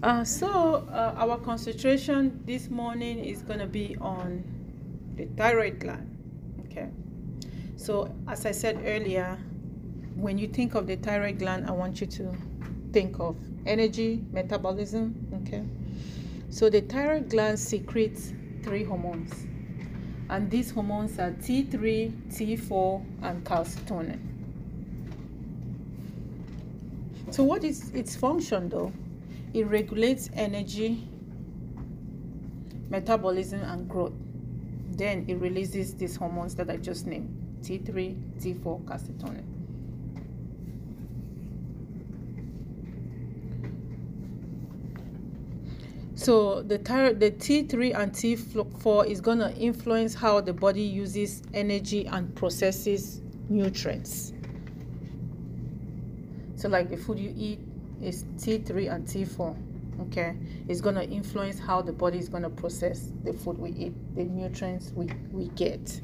Our concentration this morning is going to be on the thyroid gland. Okay. So as I said earlier, when you think of the thyroid gland, I want you to think of energy, metabolism. Okay. So the thyroid gland secretes 3 hormones, and these hormones are T3, T4, and calcitonin. So what is its function though? It regulates energy, metabolism, and growth. Then it releases these hormones that I just named, T3, T4, calcitonin. So the T3 and T4 is going to influence how the body uses energy and processes nutrients. So like the food you eat is T3 and T4. Okay, it's going to influence how the body is going to process the food we eat, the nutrients we get.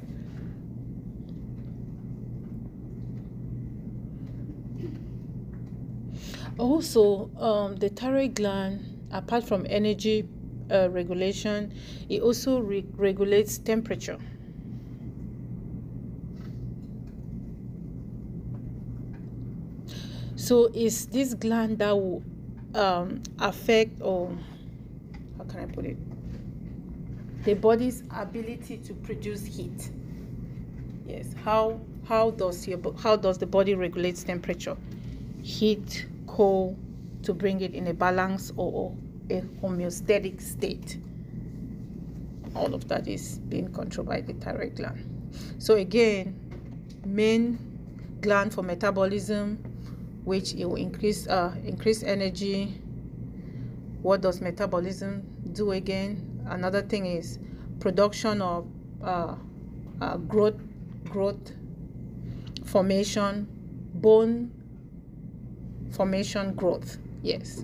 Also, the thyroid gland, apart from energy regulation, it also regulates temperature. So it's this gland that will affect, or how can I put it, the body's ability to produce heat. Yes, how does the body regulate temperature? Heat, cold, to bring it in a balance or a homeostatic state. All of that is being controlled by the thyroid gland. So again, main gland for metabolism, which it will increase energy. What does metabolism do again? Another thing is production of growth, formation, bone formation, growth. Yes.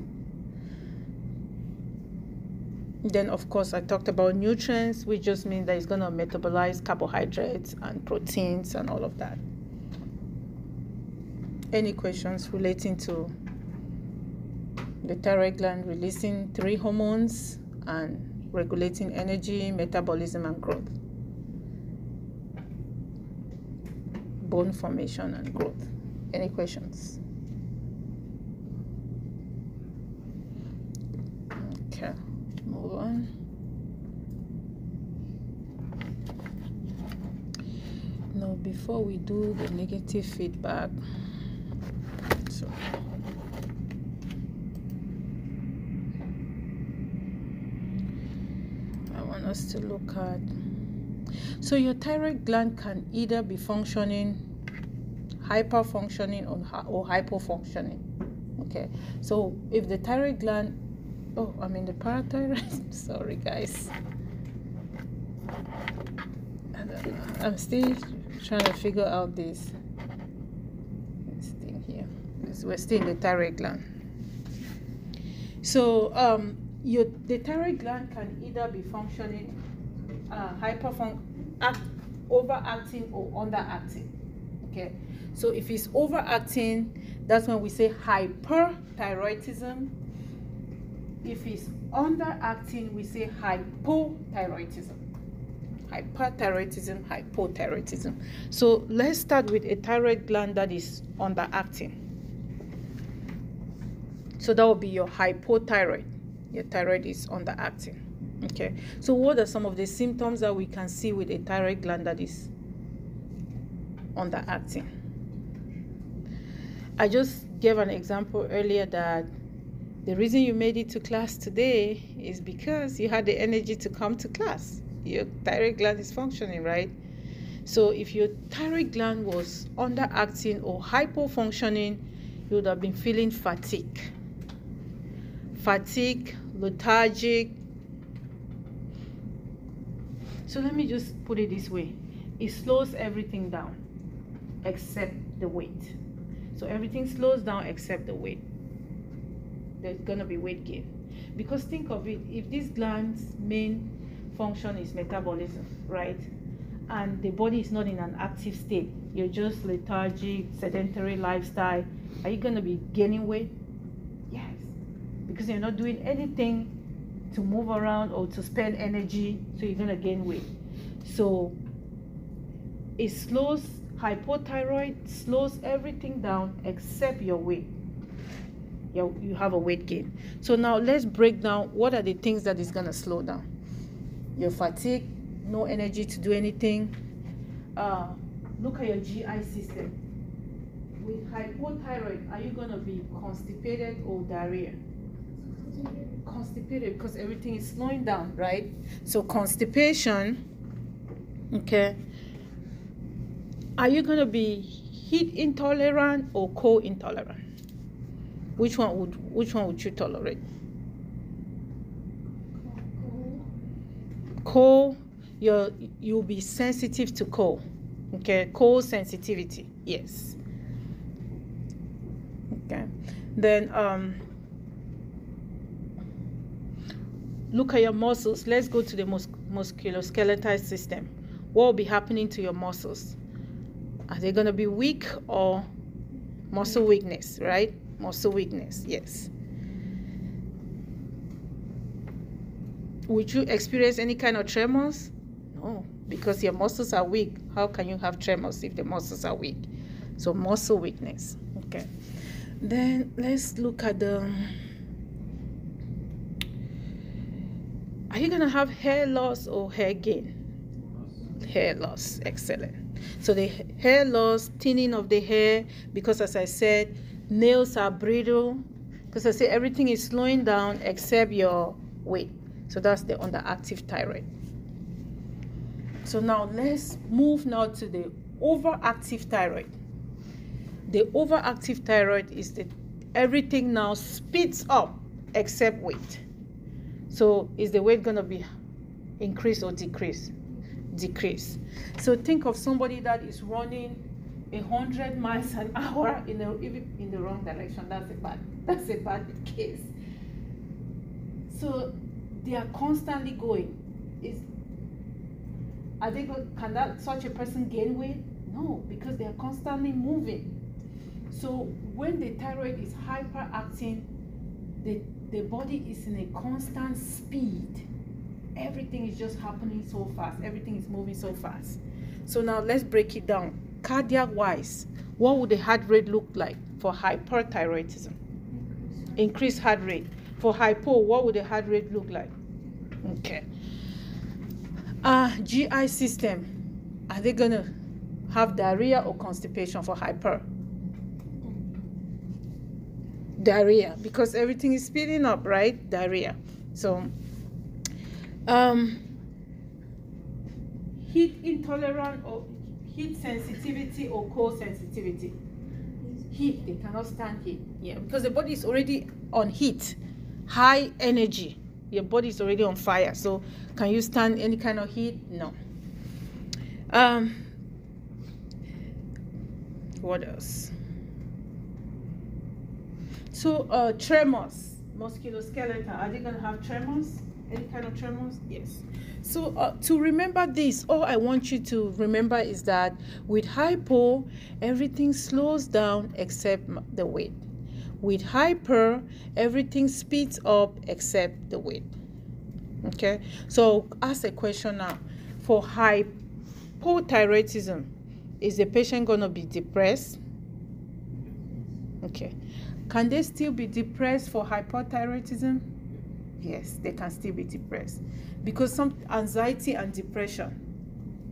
Then of course I talked about nutrients, which just means that it's going to metabolize carbohydrates and proteins and all of that. Any questions relating to the thyroid gland releasing 3 hormones and regulating energy, metabolism, and growth? Bone formation and growth. Any questions? Okay, move on. Now, before we do the negative feedback, so I want us to look at, so your thyroid gland can either be functioning, hyperfunctioning, or hypofunctioning. Okay, so if the thyroid gland, the parathyroid, sorry guys, I don't know, I'm still trying to figure out this thing here. We're still in the thyroid gland. So the thyroid gland can either be functioning, overacting or underacting. Okay, so if it's overacting, that's when we say hyperthyroidism. If it's underacting, we say hypothyroidism. Hyperthyroidism, hypothyroidism. So let's start with a thyroid gland that is underacting. So that will be your hypothyroid. Your thyroid is underacting. Okay, so what are some of the symptoms that we can see with a thyroid gland that is underacting? I just gave an example earlier that the reason you made it to class today is because you had the energy to come to class. Your thyroid gland is functioning, right? So if your thyroid gland was underacting or hypofunctioning, you would have been feeling fatigue, lethargic. So let me just put it this way. It slows everything down except the weight. So everything slows down except the weight. There's going to be weight gain. Because think of it, if this gland's main function is metabolism, right? And the body is not in an active state, you're just lethargic, sedentary lifestyle, are you going to be gaining weight? Yes. because you're not doing anything to move around or to spend energy, so you're going to gain weight. So it slows, hypothyroid slows everything down except your weight. You have a weight gain. So now let's break down what are the things that is going to slow down. Your fatigue, no energy to do anything. Look at your GI system. With hypothyroid, are you going to be constipated or diarrhea? Constipated, because everything is slowing down, right? So constipation, okay. Are you going to be heat intolerant or cold intolerant? Which one would you tolerate? Cold. You'll be sensitive to cold. Okay, cold sensitivity. Yes. Okay. Then look at your muscles. Let's go to the musculoskeletal system. What will be happening to your muscles? Are they going to be weak or muscle weakness, right? Muscle weakness, yes. Would you experience any kind of tremors? No, because your muscles are weak. How can you have tremors if the muscles are weak? So muscle weakness, okay. Then let's look at the... Are you going to have hair loss or hair gain? Hair loss, excellent. So the hair loss, thinning of the hair, because as I said, nails are brittle, because I say everything is slowing down except your weight. So that's the underactive thyroid. So now let's move now to the overactive thyroid. The overactive thyroid is that everything now speeds up except weight. So is the weight going to be increase or decrease? Decrease. So think of somebody that is running 100 miles an hour in the wrong direction. That's a bad case. So they are constantly going. Can such a person gain weight? No, because they are constantly moving. So when the thyroid is hyperacting, the body is in a constant speed. Everything is just happening so fast. Everything is moving so fast. So now let's break it down. Cardiac wise, what would the heart rate look like for hyperthyroidism? Increased heart rate. For hypo, what would the heart rate look like? Okay. GI system, are they gonna have diarrhea or constipation for hyper? Diarrhea, because everything is speeding up, right? Diarrhea. So heat intolerant or heat sensitivity or cold sensitivity? Heat, they cannot stand heat. Yeah, because the body is already on heat, high energy. Your body is already on fire. So can you stand any kind of heat? No. What else? So tremors, musculoskeletal, are they going to have tremors? Any kind of tremors? Yes. So to remember this, all I want you to remember is that with hypo, everything slows down except the weight. With hyper, everything speeds up except the weight. Okay? So ask a question now. For hypothyroidism, is the patient going to be depressed? Okay. Can they still be depressed for hypothyroidism? Yes, they can still be depressed, because some anxiety and depression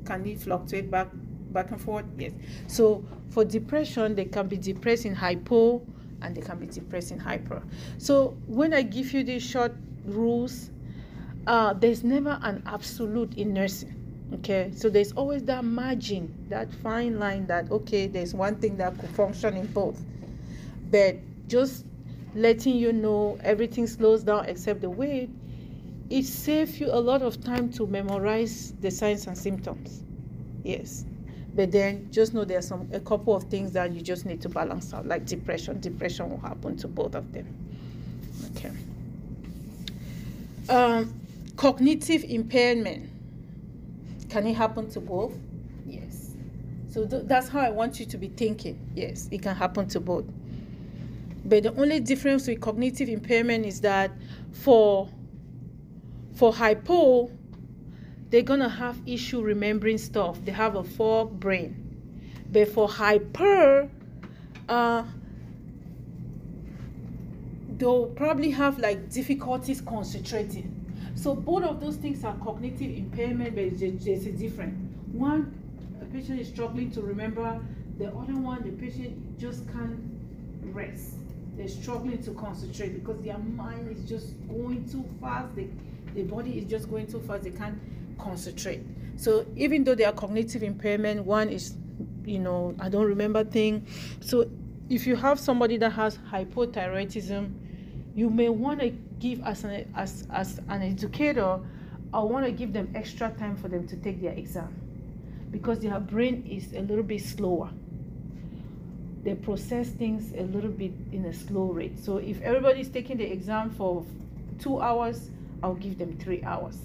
can it fluctuate back and forth. Yes. So for depression, they can be depressed in hypo and they can be depressed in hyper. So when I give you these short rules, there's never an absolute in nursing. Okay, so there's always that margin, that fine line that, okay, there's one thing that could function in both. But just letting you know everything slows down except the weight, it saves you a lot of time to memorize the signs and symptoms. Yes. But then just know there's a couple of things that you just need to balance out, like depression. Depression will happen to both of them. Okay. Cognitive impairment. Can it happen to both? Yes. So that's how I want you to be thinking. Yes, it can happen to both. But the only difference with cognitive impairment is that for hypo, they're gonna have issue remembering stuff. They have a fog brain. But for hyper, they'll probably have like difficulties concentrating. So both of those things are cognitive impairment, but there's a difference. One, a patient is struggling to remember. The other one, the patient just can't rest. They're struggling to concentrate because their mind is just going too fast. The body is just going too fast. They can't concentrate. So even though they are cognitive impairment, one is, I don't remember things. So if you have somebody that has hypothyroidism, you may want to give as an educator, I want to give them extra time for them to take their exam, because their brain is a little bit slower. They process things a little bit in a slow rate. So if everybody's taking the exam for 2 hours, I'll give them 3 hours.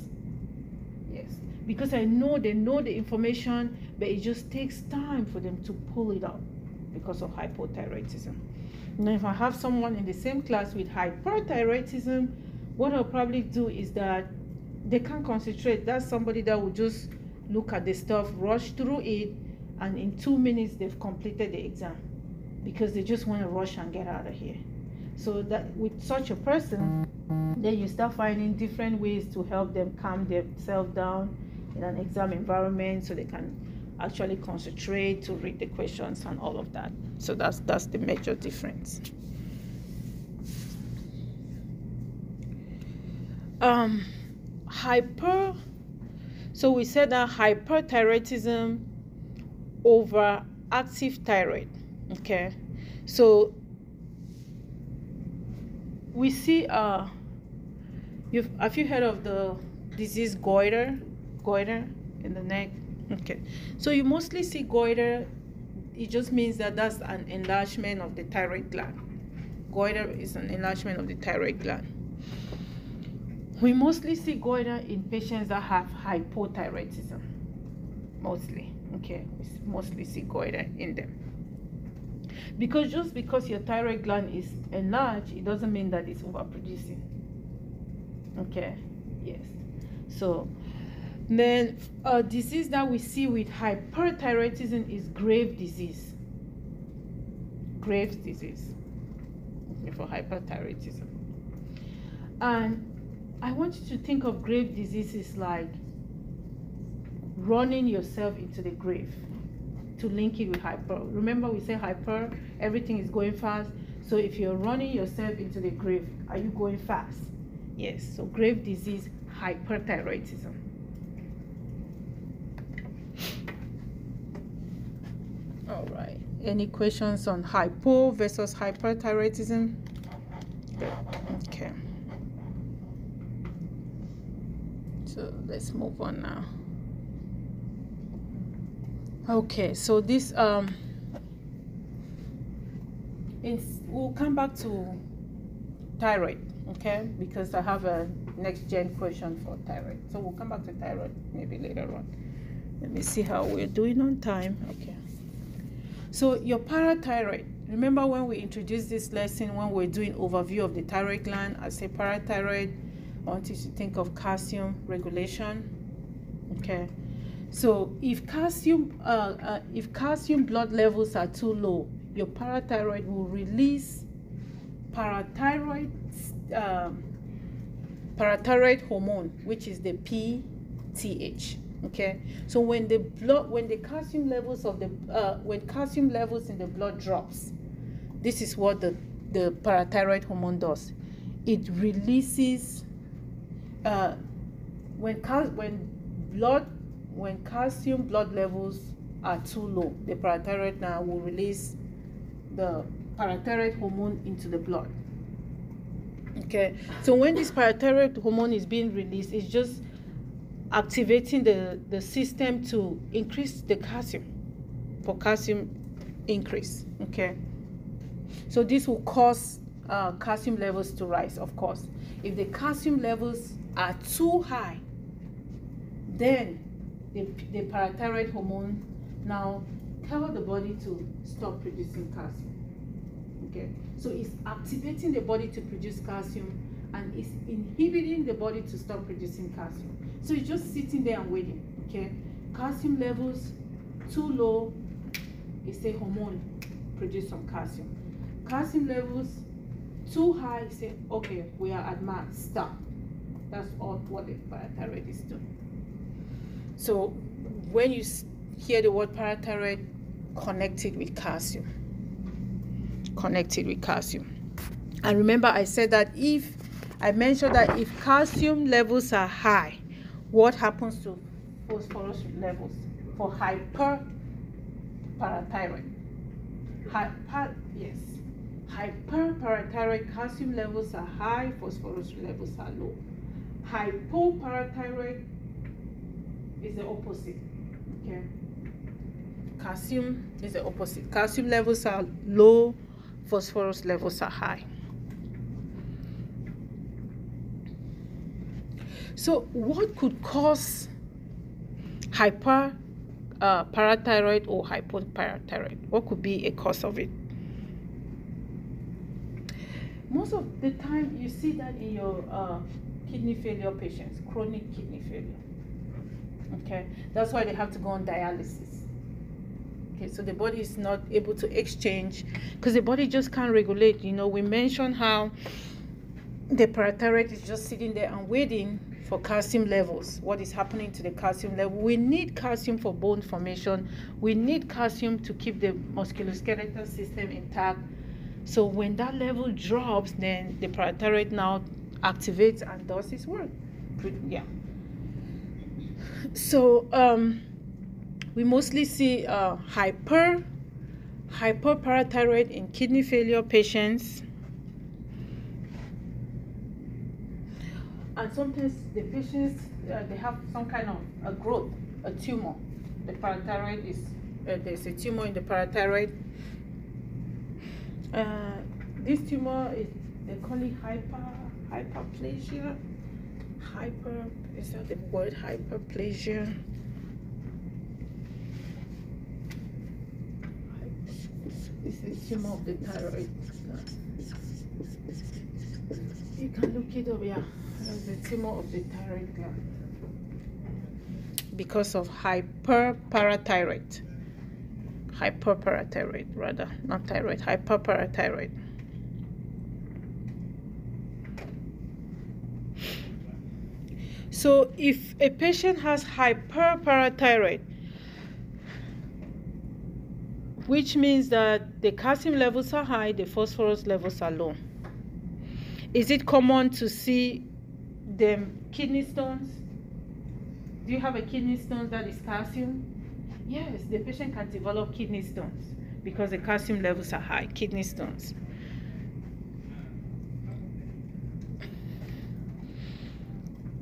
Yes, because I know they know the information, but it just takes time for them to pull it out because of hypothyroidism. Now, if I have someone in the same class with hyperthyroidism, what I'll probably do is that they can't concentrate. That's somebody that will just look at the stuff, rush through it, and in 2 minutes they've completed the exam because they just want to rush and get out of here. So that with such a person, then you start finding different ways to help them calm themselves down in an exam environment so they can actually concentrate to read the questions and all of that. So that's the major difference. So we said that hyperthyroidism over active thyroid. Okay, so we see have you heard of the disease goiter in the neck? Okay, so you mostly see goiter. It just means that that's an enlargement of the thyroid gland. Goiter is an enlargement of the thyroid gland. We mostly see goiter in patients that have hypothyroidism. Mostly, okay, we mostly see goiter in them. Because just because your thyroid gland is enlarged, it doesn't mean that it's overproducing. Okay, yes. So then a disease that we see with hyperthyroidism is Graves' disease. Graves' disease, okay, for hyperthyroidism. And I want you to think of Graves' disease as like running yourself into the grave, to link it with hyper. Remember, we say hyper, everything is going fast. So if you're running yourself into the grave, are you going fast? Yes. So Graves' disease, hyperthyroidism. All right. Any questions on hypo versus hyperthyroidism? Okay. So let's move on now. Okay, so this we'll come back to thyroid, okay, because I have a next gen question for thyroid. So we'll come back to thyroid maybe later on. Let me see how we're doing on time. Okay, so your parathyroid, remember when we introduced this lesson, when we're doing overview of the thyroid gland, I say parathyroid, I want you to think of calcium regulation. Okay, so if calcium blood levels are too low, your parathyroid will release parathyroid hormone, which is the PTH. Okay, so when calcium levels in the blood drops, this is what the parathyroid hormone does. It releases when calcium blood levels are too low, the parathyroid now will release the parathyroid hormone into the blood. Okay, so when this parathyroid hormone is being released, it's just activating the system to increase the calcium, for calcium increase. Okay, so this will cause calcium levels to rise. Of course, if the calcium levels are too high, then the parathyroid hormone now tell the body to stop producing calcium. Okay, so it's activating the body to produce calcium, and it's inhibiting the body to stop producing calcium. So it's just sitting there and waiting. Okay, calcium levels too low, it's a hormone produce some calcium. Calcium levels too high, say okay, we are at max, stop. That's all what the parathyroid is doing. So when you hear the word parathyroid, connected with calcium. Connected with calcium. And remember, I said that if calcium levels are high, what happens to phosphorus levels for hyperparathyroid? Hyperparathyroid, calcium levels are high, phosphorus levels are low. Hypoparathyroid is the opposite. Okay, calcium is the opposite. Calcium levels are low, phosphorus levels are high. So what could cause hyperparathyroid or hypoparathyroid? What could be a cause of it? Most of the time you see that in your kidney failure patients, chronic kidney failure. Okay, that's why they have to go on dialysis. Okay, so the body is not able to exchange because the body just can't regulate. You know, we mentioned how the parathyroid is just sitting there and waiting for calcium levels. What is happening to the calcium level? We need calcium for bone formation. We need calcium to keep the musculoskeletal system intact. So when that level drops, then the parathyroid now activates and does its work. Yeah. So we mostly see hyperparathyroid in kidney failure patients. And sometimes the patients, they have some kind of a growth, a tumor. The parathyroid is, there's a tumor in the parathyroid. This tumor is, they call it hyperplasia. Is that the word, hyperplasia? This is tumor of the thyroid. You can look it up, yeah. The tumor of the thyroid gland. Because of hyperparathyroid. Hyperparathyroid, rather, not thyroid, hyperparathyroid. So if a patient has hyperparathyroid, which means that the calcium levels are high, the phosphorus levels are low. Is it common to see them kidney stones? Do you have a kidney stone that is calcium? Yes, the patient can develop kidney stones because the calcium levels are high, kidney stones.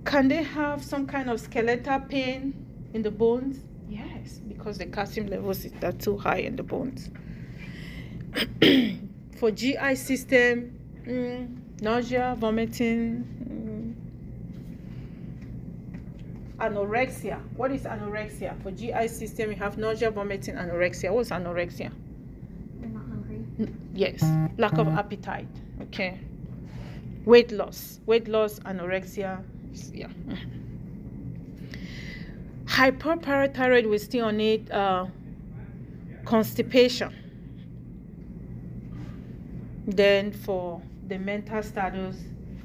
Can they have some kind of skeletal pain in the bones? Yes, because the calcium levels are too high in the bones. For GI system, nausea, vomiting, anorexia. What is anorexia? For GI system, you have nausea, vomiting, anorexia. What's anorexia? They're not hungry. Yes, lack of appetite. Okay. Weight loss, anorexia. Yeah. Hyperparathyroid, we still need constipation. Then for the mental status,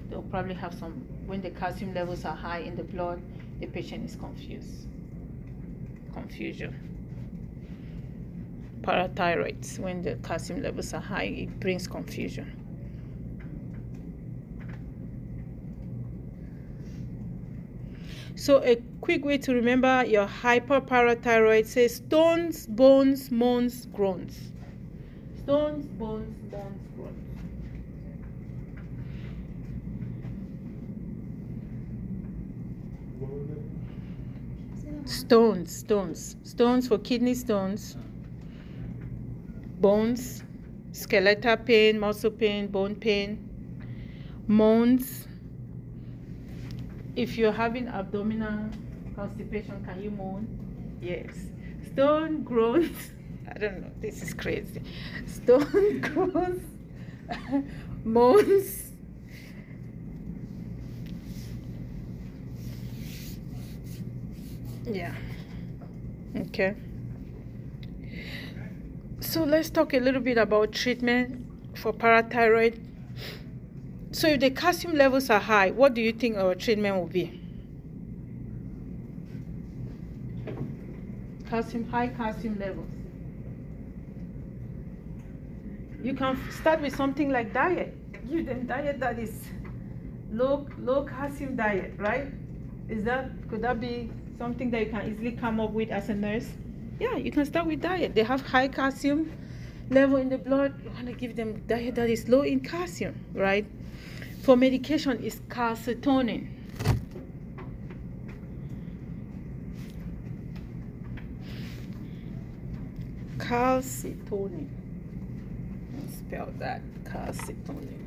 they'll probably have some, when the calcium levels are high in the blood, the patient is confused. Confusion. Parathyroids, when the calcium levels are high, it brings confusion. So a quick way to remember your hyperparathyroid says stones, bones, moans, groans. Stones, bones, moans, groans. Stones for kidney stones, bones, skeletal pain, muscle pain, bone pain, moans. If you're having abdominal constipation, can you moan? Yes. Stone, groans. I don't know. This is crazy. Stone, groans, moans. Yeah. Okay. So let's talk a little bit about treatment for parathyroid. So if the calcium levels are high, what do you think our treatment will be? High calcium levels. You can start with something like diet. Give them diet that is low calcium diet, right? Could that be something that you can easily come up with as a nurse? Yeah, you can start with diet. They have high calcium level in the blood. You want to give them diet that is low in calcium, right? For medication, it's calcitonin. Calcitonin. Let's spell that. Calcitonin.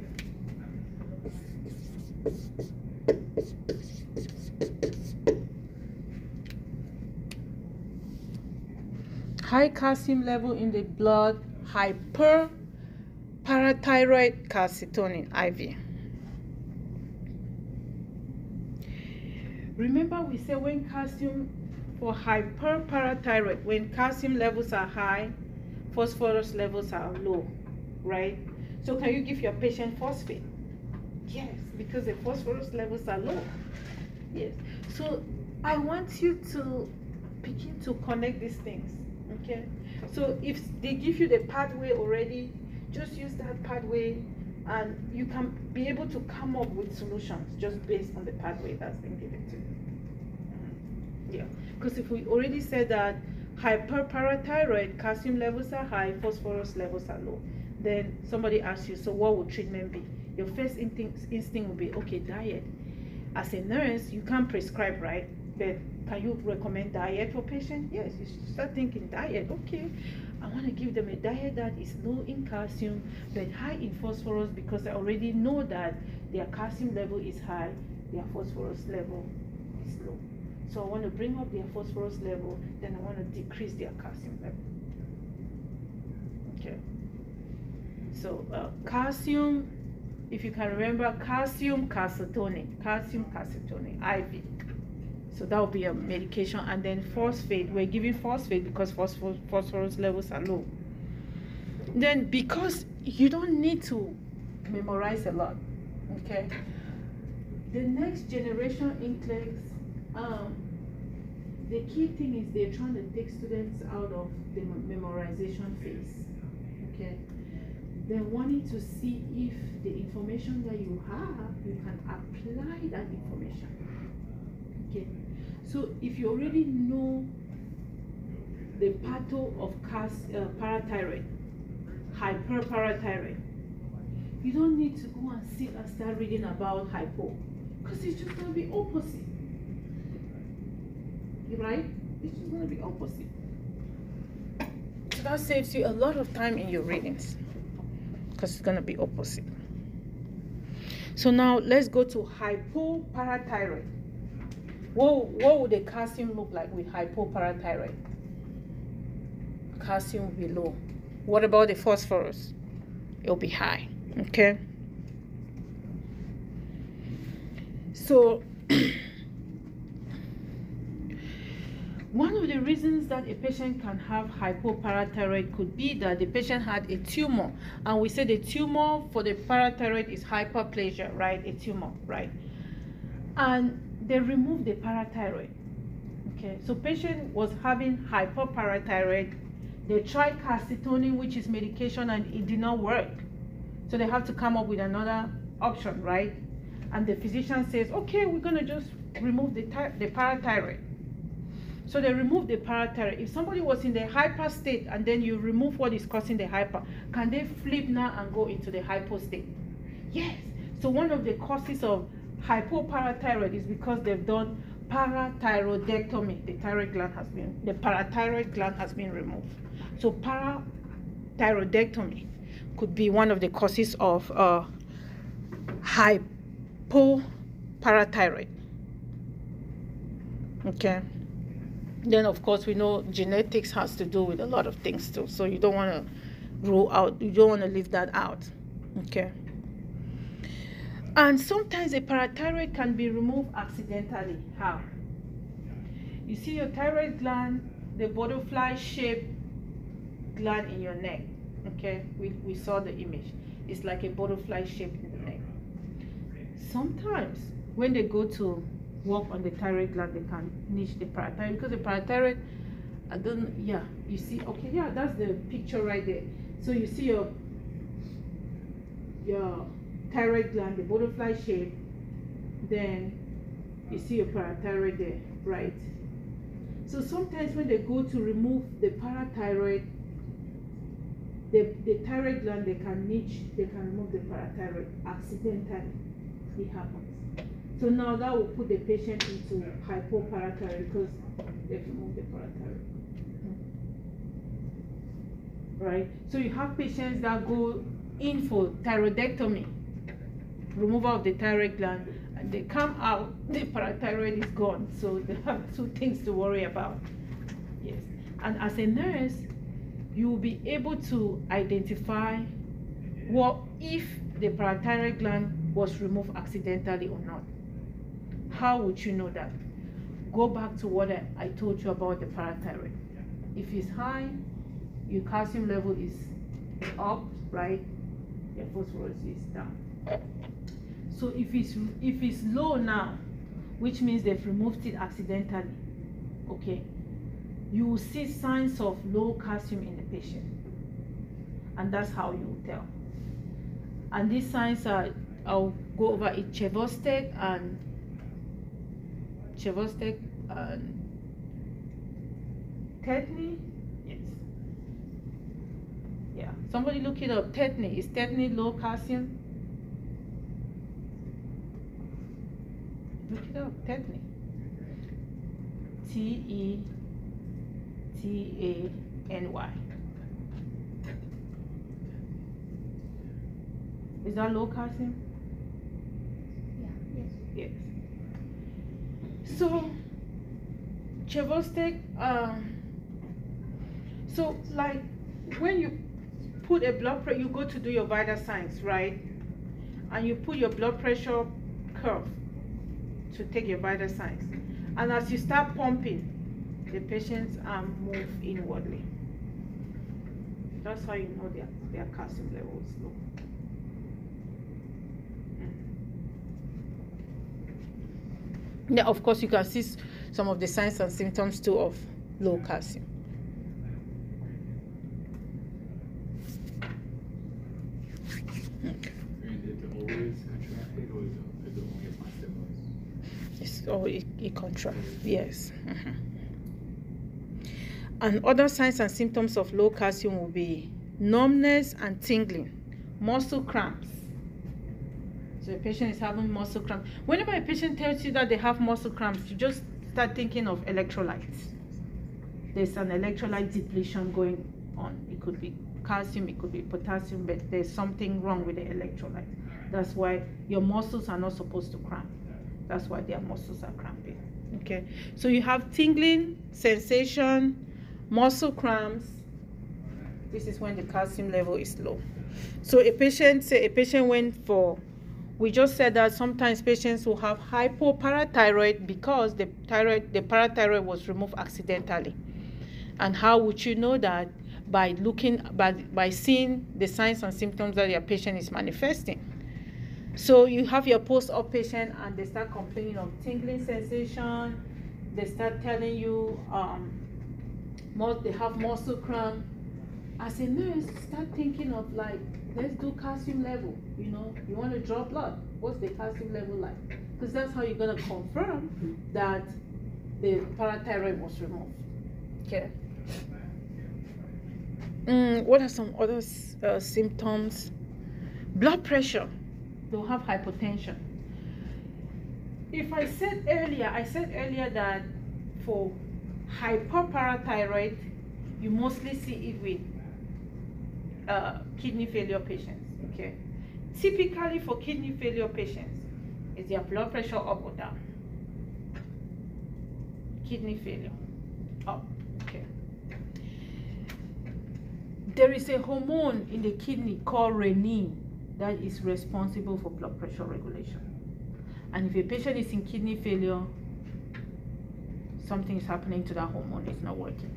High calcium level in the blood, Parathyroid calcitonin IV. Remember we said when calcium for hyperparathyroid, when calcium levels are high, phosphorus levels are low, right? So can you give your patient phosphate? Yes, because the phosphorus levels are low. Yes. So I want you to begin to connect these things. Okay, so if they give you the pathway already, just use that pathway and you can be able to come up with solutions just based on the pathway that's been given to you. Yeah, because if we already said that hyperparathyroid, calcium levels are high, phosphorus levels are low, then somebody asks you, so what would treatment be? Your first instinct will be, okay, diet. As a nurse, you can't prescribe, right? But can you recommend diet for patients? Yes, you should start thinking diet. Okay, I want to give them a diet that is low in calcium but high in phosphorus, because I already know that their calcium level is high, their phosphorus level is low. So I want to bring up their phosphorus level, then I want to decrease their calcium level. Okay. So calcium, if you can remember, calcium calcitonin IV. So that will be a medication. And then phosphate, we're giving phosphate because phosphorus levels are low. Then because you don't need to memorize a lot, okay? The next generation NCLEX, the key thing is they're trying to take students out of the memorization phase, okay? They're wanting to see if the information that you have, you can apply that information. Okay, so if you already know the patho of parathyroid, hyperparathyroid, you don't need to go and sit and start reading about hypo, because it's just going to be opposite, right? It's just going to be opposite. So that saves you a lot of time in your readings, because it's going to be opposite. So now let's go to hypoparathyroid. What would the calcium look like with hypoparathyroid? Calcium will be low. What about the phosphorus? It'll be high. Okay. So one of the reasons that a patient can have hypoparathyroid could be that the patient had a tumor, and we said the tumor for the parathyroid is hyperplasia, right? A tumor, right? And they removed the parathyroid. Okay, so patient was having hyperparathyroid. They tried calcitonin, which is medication, and it did not work. So they have to come up with another option, right? And the physician says, okay, we're gonna just remove the parathyroid. So they remove the parathyroid. If somebody was in the hyper state and then you remove what is causing the hyper, can they flip now and go into the hypo state? Yes. So one of the causes of hypoparathyroid is because they've done parathyroidectomy. The parathyroid gland has been removed. So parathyroidectomy could be one of the causes of hypoparathyroid. Okay. Then of course we know genetics has to do with a lot of things too. So you don't want to rule out. You don't want to leave that out. Okay. And sometimes a parathyroid can be removed accidentally. How? You see your thyroid gland, the butterfly shaped gland in your neck. Okay, we saw the image. It's like a butterfly shape in the neck. Sometimes when they go to work on the thyroid gland, they can niche the parathyroid, because the parathyroid, you see, okay, yeah, that's the picture right there. So you see your thyroid gland, the butterfly shape, then you see your parathyroid there, right? So sometimes when they go to remove the parathyroid, the thyroid gland, they can remove the parathyroid accidentally. It happens. So now that will put the patient into hypoparathyroid because they've removed the parathyroid. Right? So you have patients that go in for thyroidectomy, removal of the thyroid gland, and they come out, the parathyroid is gone. So they have two things to worry about. Yes. And as a nurse, you will be able to identify what if the parathyroid gland was removed accidentally or not. How would you know that? Go back to what I told you about the parathyroid. If it's high, your calcium level is up, right? Your phosphorus is down. So if it's low now, which means they've removed it accidentally, okay, you will see signs of low calcium in the patient, and that's how you will tell. And these signs are, I'll go over it, Chevostek and tetany. Yes. Yeah. Somebody look it up. Tetany. Is tetany low calcium? Look it up. Tetany. Tetany. Is that low calcium? Yeah. Yes. Yes. So, Chevostek, so like when you put a blood pressure, you go to do your vital signs, right? And you put your blood pressure curve to take your vital signs. And as you start pumping, the patient's arm move inwardly. That's how you know their calcium level is low. Yeah, of course, you can see some of the signs and symptoms too of low calcium. Okay. Is it always contracted, or is it only upon stimulus? It contracts, yes. And other signs and symptoms of low calcium will be numbness and tingling, muscle cramps. So a patient is having muscle cramps. Whenever a patient tells you that they have muscle cramps, you just start thinking of electrolytes. There's an electrolyte depletion going on. It could be calcium, it could be potassium, but there's something wrong with the electrolyte. That's why your muscles are not supposed to cramp. That's why their muscles are cramping. Okay, so you have tingling, sensation, muscle cramps. This is when the calcium level is low. So a patient went for, we just said that sometimes patients will have hypoparathyroid because the parathyroid was removed accidentally. And how would you know that? By seeing the signs and symptoms that your patient is manifesting. So you have your post-op patient and they start complaining of tingling sensation. They start telling you they have muscle cramp. As a nurse, start thinking of like, let's do calcium level. You know, you want to draw blood. What's the calcium level like? Because that's how you're going to confirm that the parathyroid was removed. Okay. What are some other symptoms? Blood pressure. They'll have hypotension. I said earlier that for hyperparathyroid, you mostly see it with kidney failure patients. Okay. Typically for kidney failure patients, is their blood pressure up or down? Kidney failure, up. Okay. There is a hormone in the kidney called renin that is responsible for blood pressure regulation. And if a patient is in kidney failure, something is happening to that hormone, it's not working.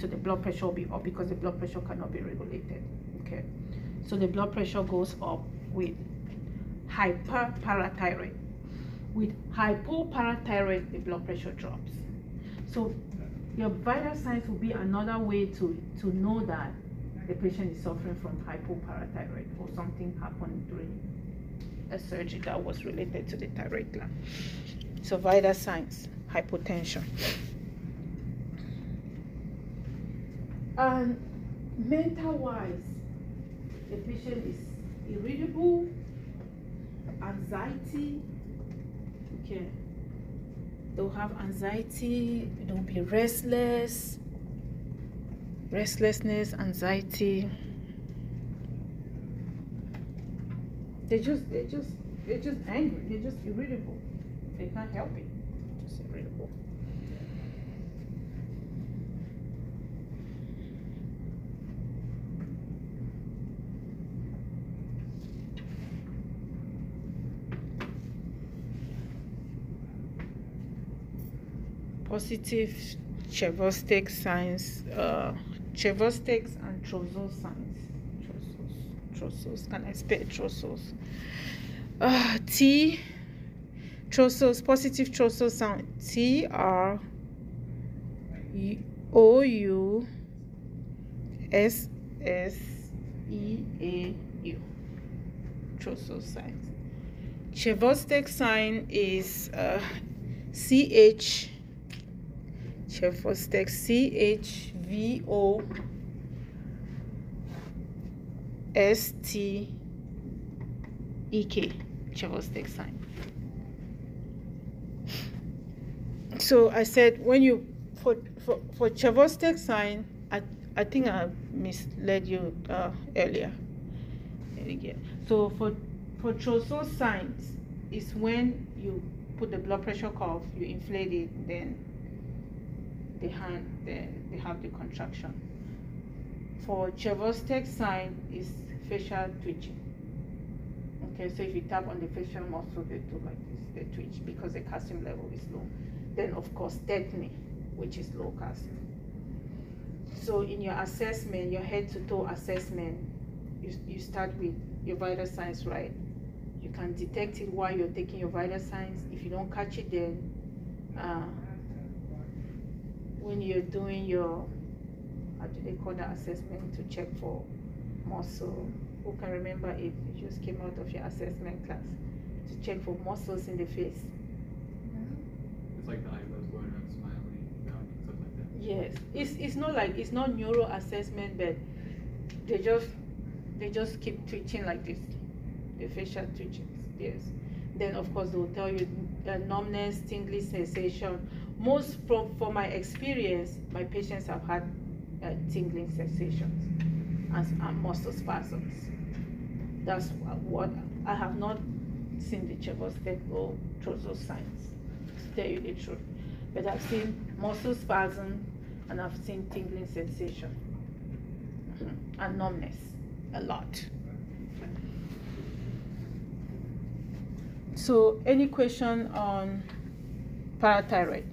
So the blood pressure will be up because the blood pressure cannot be regulated. Okay. So the blood pressure goes up with hyperparathyroid. With hypoparathyroid, the blood pressure drops. So your vital signs will be another way to know that the patient is suffering from hypoparathyroid or something happened during a surgery that was related to the thyroid gland. So vital signs, hypotension. And mental-wise, the patient is irritable, anxiety. Okay, they'll have anxiety, they'll be restlessness, anxiety. They're just angry, they're just irritable. They can't help it, just irritable. Positive Chevostek signs, Chevosteks and Trousseau signs. Trousseau, can I spell Trousseau? T, Trousseau, positive Trousseau sound, TROUSSEAU, Trousseau signs. Chevostek sign is CH, Chevostek, CHVOSTEK, Chevostek sign. So I said when you for Chevostek sign, I think I misled you earlier. So for Trousseau signs is when you put the blood pressure cuff, you inflate it, then the hand, then they have the contraction. For Chevostek sign is facial twitching. Okay, so if you tap on the facial muscle, they do like this, they twitch because the calcium level is low. Then of course tetany, which is low calcium. So in your assessment, your head to toe assessment, you start with your vital signs, right? You can detect it while you're taking your vital signs. If you don't catch it, then when you're doing your, how do they call that assessment to check for muscle? Who can remember it? You just came out of your assessment class to check for muscles in the face. It's like the eyebrows going up, smiling, stuff like that. Yes, it's not like, it's not neuro assessment, but they just keep twitching like this, the facial twitching. Yes. Then of course they will tell you numbness, tingling sensation. Most from my experience, my patients have had tingling sensations and muscle spasms. That's what I have not seen the Chevostek or Trousseau signs, to tell you the truth. But I've seen muscle spasm and I've seen tingling sensation and numbness a lot. So any question on parathyroid?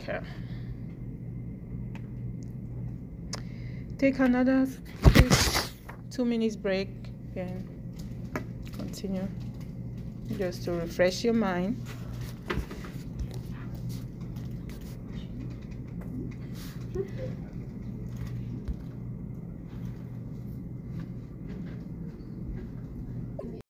Okay. Take another 2 minutes break and continue just to refresh your mind.